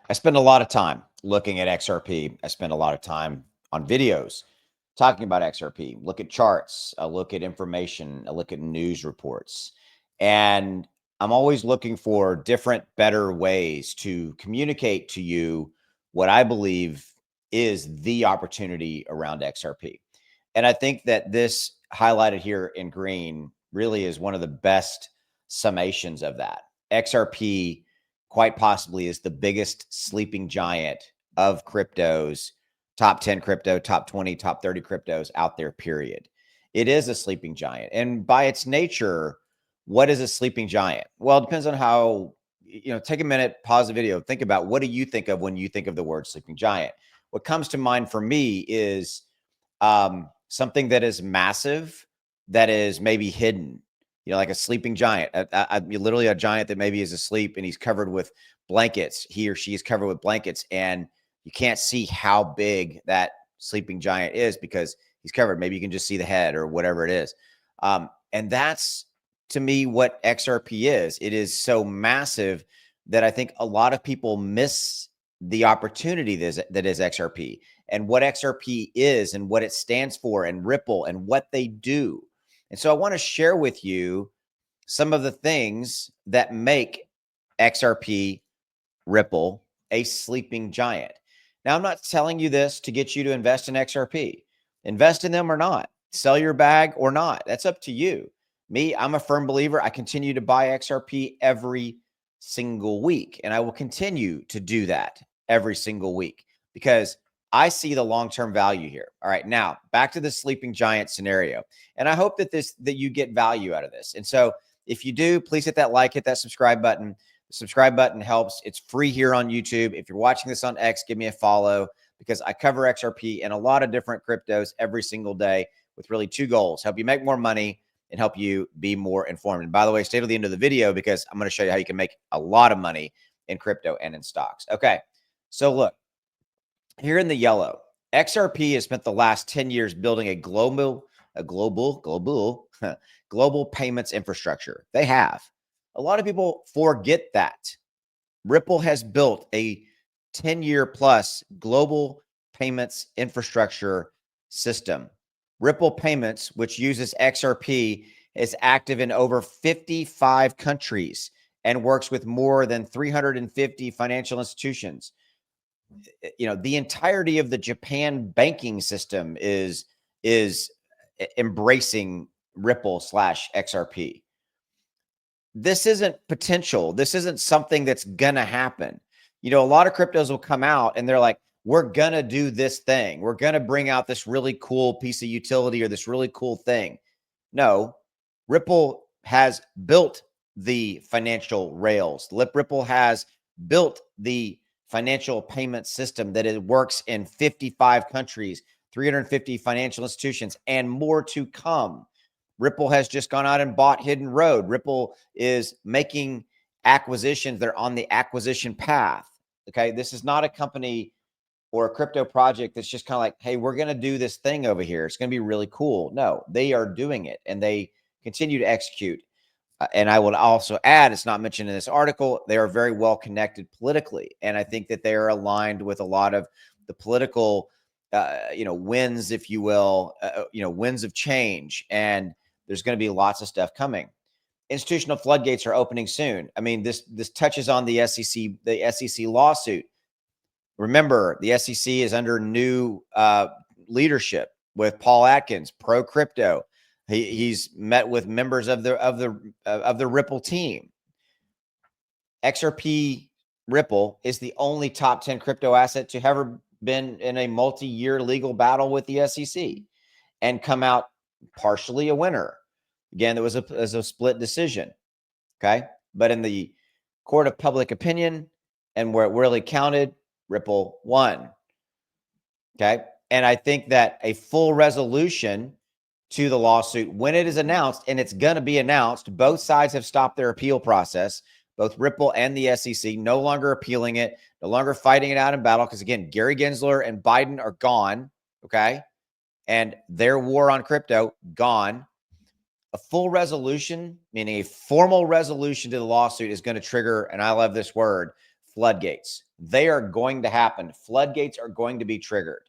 I spend a lot of time looking at XRP. I spend a lot of time on videos talking about XRP. Look at charts, I look at information, I look at news reports. And I'm always looking for different, better ways to communicate to you what I believe is the opportunity around XRP. And I think that this highlighted here in green really is one of the best summations of that. XRP quite possibly is the biggest sleeping giant of cryptos, top 10 crypto, top 20, top 30 cryptos out there, period. It is a sleeping giant. And by its nature, what is a sleeping giant? Well, it depends on how, take a minute, pause the video, think about what do you think of when you think of the word sleeping giant? What comes to mind for me is something that is massive, that is maybe hidden, like a sleeping giant, literally a giant that maybe is asleep and he's covered with blankets. He or she is covered with blankets, and you can't see how big that sleeping giant is because he's covered. Maybe you can just see the head or whatever it is. And that's to me what XRP is. It is so massive that I think a lot of people miss the opportunity that is XRP and what XRP is and what it stands for and Ripple and what they do. And so I want to share with you some of the things that make XRP Ripple a sleeping giant. Now, I'm not telling you this to get you to invest in XRP. Invest in them or not. Sell your bag or not. That's up to you. Me, I'm a firm believer. I continue to buy XRP every single week, and I will continue to do that every single week because I see the long-term value here. All right, now back to the sleeping giant scenario. And I hope that you get value out of this. And so if you do, please hit that like, hit that subscribe button. The subscribe button helps. It's free here on YouTube. If you're watching this on X, give me a follow because I cover XRP and a lot of different cryptos every single day with really two goals: help you make more money and help you be more informed. And by the way, stay to the end of the video because I'm going to show you how you can make a lot of money in crypto and in stocks. Okay, so look, here in the yellow, XRP has spent the last 10 years building a global payments infrastructure. They have. A lot of people forget that. Ripple has built a 10-year plus global payments infrastructure system. Ripple Payments, which uses XRP, is active in over 55 countries and works with more than 350 financial institutions. The entirety of the Japan banking system is embracing Ripple / XRP. This isn't potential. This isn't something that's gonna happen. A lot of cryptos will come out and they're like, we're gonna do this thing. We're gonna bring out this really cool piece of utility or this really cool thing. No, Ripple has built the financial rails. Ripple has built the financial payment system that it works in 55 countries, 350 financial institutions, and more to come. Ripple has just gone out and bought Hidden Road. Ripple is making acquisitions. They're on the acquisition path. Okay. This is not a company or a crypto project that's just kind of like, hey, we're going to do this thing over here. It's going to be really cool. No, they are doing it and they continue to execute. And I would also add, it's not mentioned in this article, they are very well connected politically. And I think that they are aligned with a lot of the political, winds, if you will, winds of change. And there's going to be lots of stuff coming. Institutional floodgates are opening soon. I mean, this touches on the SEC lawsuit. Remember, the SEC is under new leadership with Paul Atkins, pro crypto. He's met with members of the Ripple team. XRP Ripple is the only top 10 crypto asset to ever been in a multi-year legal battle with the SEC and come out partially a winner. Again, it was a split decision. Okay. But in the court of public opinion and where it really counted, Ripple won. Okay. And I think that a full resolution to the lawsuit, when it is announced, and it's going to be announced, both sides have stopped their appeal process, both Ripple and the SEC, no longer appealing it, no longer fighting it out in battle. Because again, Gary Gensler and Biden are gone. Okay. And their war on crypto, gone. A full resolution, meaning a formal resolution to the lawsuit, is going to trigger, and I love this word, floodgates. They are going to happen. Floodgates are going to be triggered.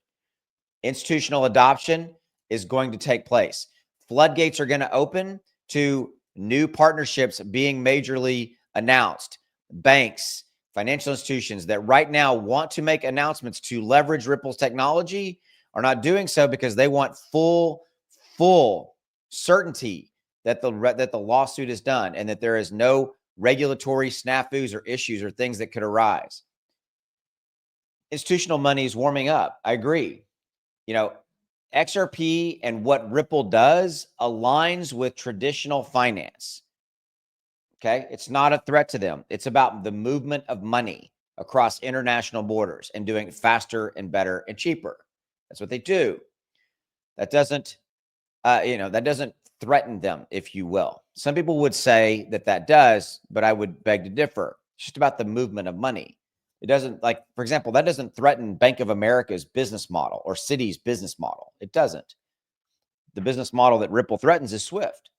Institutional adoption is going to take place. Floodgates are going to open to new partnerships being majorly announced. Banks, financial institutions that right now want to make announcements to leverage Ripple's technology are not doing so because they want full certainty that the lawsuit is done and that there is no regulatory snafus or issues or things that could arise. Institutional money is warming up. I agree. XRP and what Ripple does aligns with traditional finance. Okay. It's not a threat to them. It's about the movement of money across international borders and doing it faster and better and cheaper. That's what they do. That doesn't, that doesn't threaten them, if you will. Some people would say that does, but I would beg to differ. It's just about the movement of money. It doesn't, like, for example, that doesn't threaten Bank of America's business model or Citi's business model. It doesn't. The business model that Ripple threatens is Swift,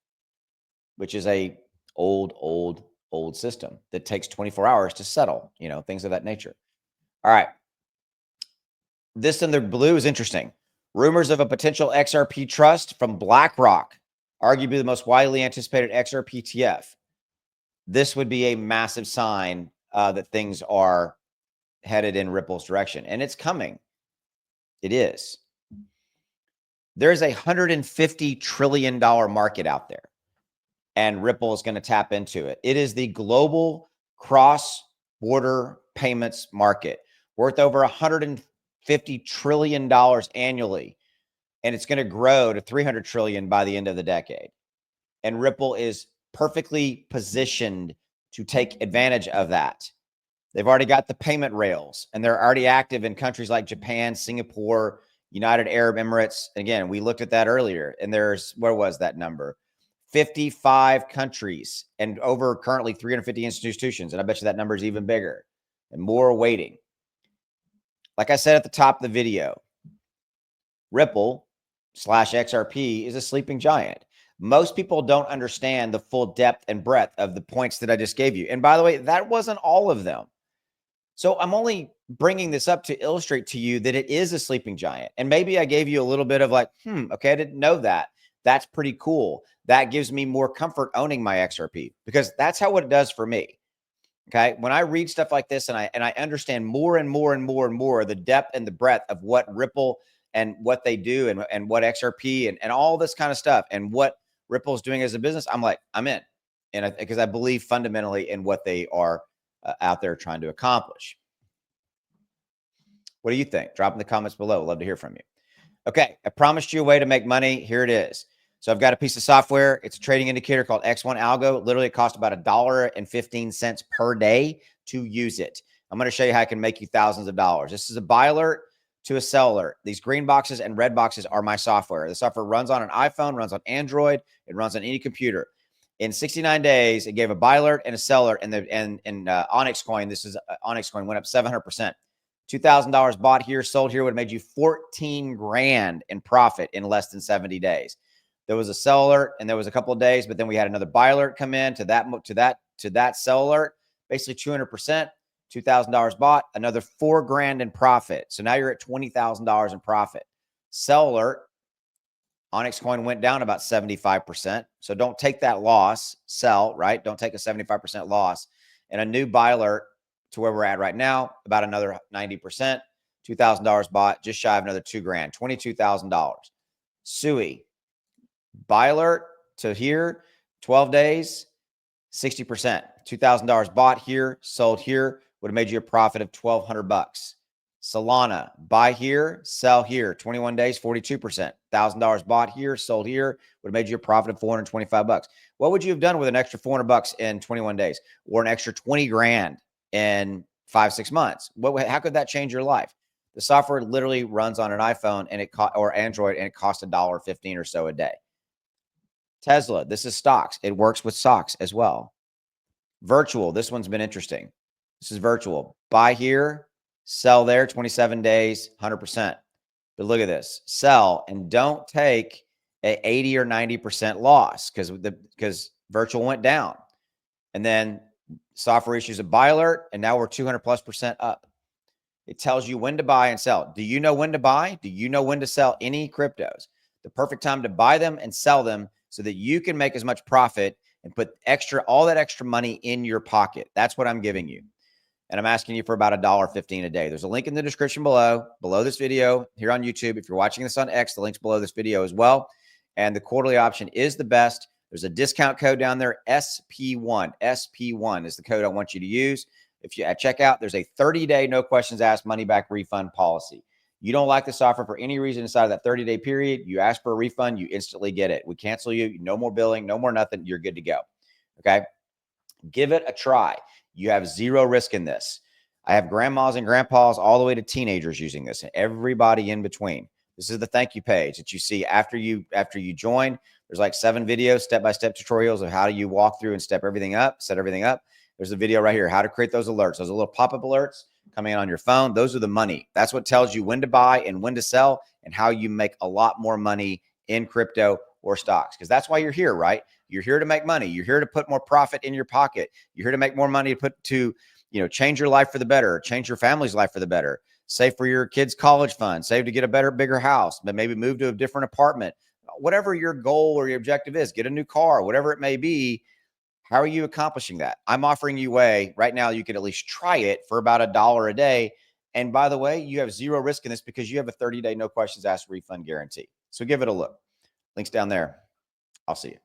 which is a old system that takes 24 hours to settle, things of that nature. All right. This in the blue is interesting. Rumors of a potential XRP trust from BlackRock, arguably the most widely anticipated XRP ETF. This would be a massive sign that things are headed in Ripple's direction, and it's coming. It is. There's a $150 trillion market out there, and Ripple is going to tap into it. It is the global cross-border payments market, worth over $150 trillion annually, and it's going to grow to $300 trillion by the end of the decade. And Ripple is perfectly positioned to take advantage of that. They've already got the payment rails, and they're already active in countries like Japan, Singapore, United Arab Emirates. Again, we looked at that earlier, and where was that number? 55 countries and over currently 350 institutions. And I bet you that number is even bigger and more waiting. Like I said at the top of the video, Ripple/XRP is a sleeping giant. Most people don't understand the full depth and breadth of the points that I just gave you. And by the way, that wasn't all of them. So I'm only bringing this up to illustrate to you that it is a sleeping giant. And maybe I gave you a little bit of like, okay, I didn't know that. That's pretty cool. That gives me more comfort owning my XRP because that's how it does for me. Okay. When I read stuff like this and I understand more and more the depth and the breadth of what Ripple and what they do and what XRP and all this kind of stuff and what Ripple's doing as a business, I'm like, I'm in. And because I believe fundamentally in what they are out there trying to accomplish. What do you think? Drop in the comments below. Love to hear from you. Okay. I promised you a way to make money. Here it is. So I've got a piece of software. It's a trading indicator called X1 Algo. Literally, it costs about $1.15 per day to use it. I'm going to show you how I can make you thousands of dollars. This is a buy alert to a sell alert. These green boxes and red boxes are my software. The software runs on an iPhone, runs on Android. It runs on any computer. In 69 days, it gave a buy alert and a sell alert. And Onyx Coin, this is Onyx Coin, went up 700%. $2,000 bought here, sold here would have made you 14 grand in profit in less than 70 days. There was a sell alert and there was a couple of days, but then we had another buy alert come in to that sell alert, basically 200%, $2,000 bought, another 4 grand in profit. So now you're at $20,000 in profit. Sell alert, Onyx Coin went down about 75%. So don't take that loss, sell, right? Don't take a 75% loss. And a new buy alert to where we're at right now, about another 90%, $2,000 bought, just shy of another 2 grand, $22,000. Sui, buy alert to here, 12 days, 60%, $2,000 bought here, sold here, would have made you a profit of $1,200. Solana, buy here, sell here, 21 days, 42%, $1,000 bought here, sold here, would have made you a profit of $425. What would you have done with an extra $400 in 21 days or an extra 20 grand in 5-6 months? How could that change your life? The software literally runs on an iPhone and or Android, and it costs $1.15 or so a day. Tesla, this is stocks. It works with stocks as well. Virtual, this one's been interesting. This is virtual. Buy here, sell there, 27 days, 100%. But look at this. Sell and don't take a 80 or 90% loss because virtual went down. And then Software issues a buy alert, and now we're 200+% up. It tells you when to buy and sell. Do you know when to buy? Do you know when to sell any cryptos? The perfect time to buy them and sell them so that you can make as much profit and put all that extra money in your pocket. That's what I'm giving you. And I'm asking you for about $1.15 a day. There's a link in the description below this video here on YouTube. If you're watching this on X, the link's below this video as well. And the quarterly option is the best. There's a discount code down there, SP1. SP1 is the code I want you to use. If you at checkout, there's a 30-day no questions asked money back refund policy. You don't like this offer for any reason inside of that 30-day period, you ask for a refund, you instantly get it. We cancel you, no more billing, no more nothing, you're good to go. Okay? Give it a try. You have zero risk in this. I have grandmas and grandpas all the way to teenagers using this and everybody in between. This is the thank you page that you see after you join. There's like 7 videos, step-by-step tutorials of how do you walk through and set everything up. There's a video right here, how to create those alerts. Those are little pop-up alerts coming in on your phone. Those are the money. That's what tells you when to buy and when to sell and how you make a lot more money in crypto or stocks. Because that's why you're here, right? You're here to make money. You're here to put more profit in your pocket. You're here to make more money to change your life for the better, change your family's life for the better, save for your kids' college fund, save to get a better, bigger house, but maybe move to a different apartment. Whatever your goal or your objective is, get a new car, whatever it may be. How are you accomplishing that? I'm offering you a way right now. You can at least try it for about $1 a day. And by the way, you have zero risk in this because you have a 30-day no questions asked refund guarantee. So give it a look. Links down there. I'll see you.